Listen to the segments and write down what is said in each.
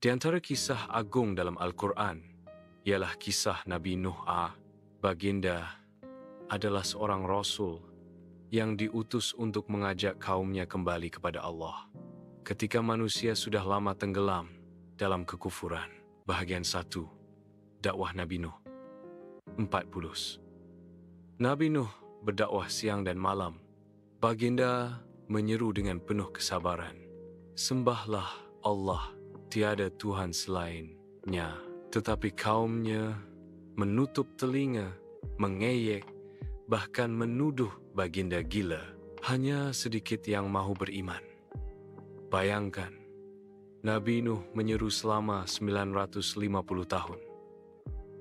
Di antara kisah agung dalam Al-Quran ialah kisah Nabi Nuh Baginda adalah seorang rasul yang diutus untuk mengajak kaumnya kembali kepada Allah ketika manusia sudah lama tenggelam dalam kekufuran. Bahagian 1. Dakwah Nabi Nuh. 40. Nabi Nuh berdakwah siang dan malam. Baginda menyeru dengan penuh kesabaran, "Sembahlah Allah, tiada Tuhan selainnya." Tetapi kaumnya menutup telinga, mengejek, bahkan menuduh baginda gila. Hanya sedikit yang mahu beriman. Bayangkan, Nabi Nuh menyeru selama 950 tahun.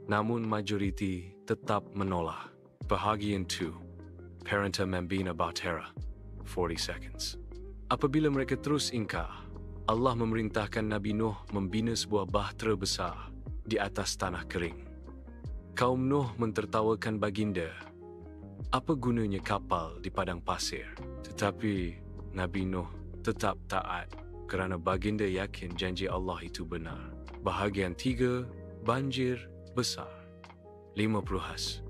Namun majoriti tetap menolak. Bahagian 2. Parenta Membina Bahtera. 40 seconds. Apabila mereka terus ingkar, Allah memerintahkan Nabi Nuh membina sebuah bahtera besar di atas tanah kering. Kaum Nuh mentertawakan baginda. Apa gunanya kapal di padang pasir? Tetapi Nabi Nuh tetap taat kerana baginda yakin janji Allah itu benar. Bahagian 3. Banjir besar. 50.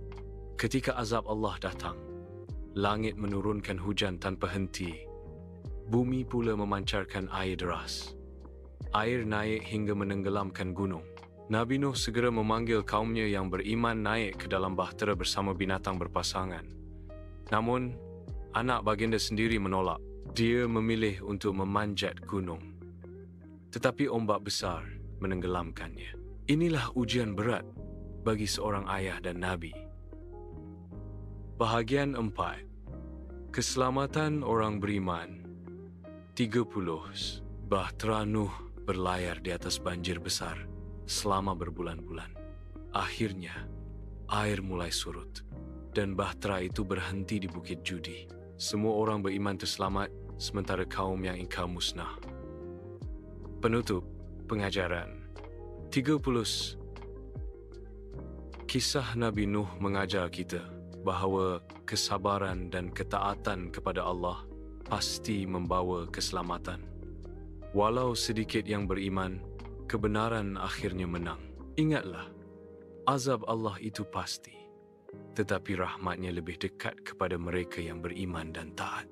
Ketika azab Allah datang, langit menurunkan hujan tanpa henti. Bumi pula memancarkan air deras. Air naik hingga menenggelamkan gunung. Nabi Nuh segera memanggil kaumnya yang beriman naik ke dalam bahtera bersama binatang berpasangan. Namun, anak baginda sendiri menolak. Dia memilih untuk memanjat gunung. Tetapi ombak besar menenggelamkannya. Inilah ujian berat bagi seorang ayah dan Nabi. Bahagian 4. Keselamatan orang beriman. 30. Bahtera Nuh berlayar di atas banjir besar selama berbulan-bulan. Akhirnya, air mulai surut dan bahtera itu berhenti di Bukit Judi. Semua orang beriman terselamat, sementara kaum yang ingkar musnah. Penutup pengajaran. 30. Kisah Nabi Nuh mengajar kita bahawa kesabaran dan ketaatan kepada Allah pasti membawa keselamatan. Walau sedikit yang beriman, kebenaran akhirnya menang. Ingatlah, azab Allah itu pasti, tetapi rahmatnya lebih dekat kepada mereka yang beriman dan taat.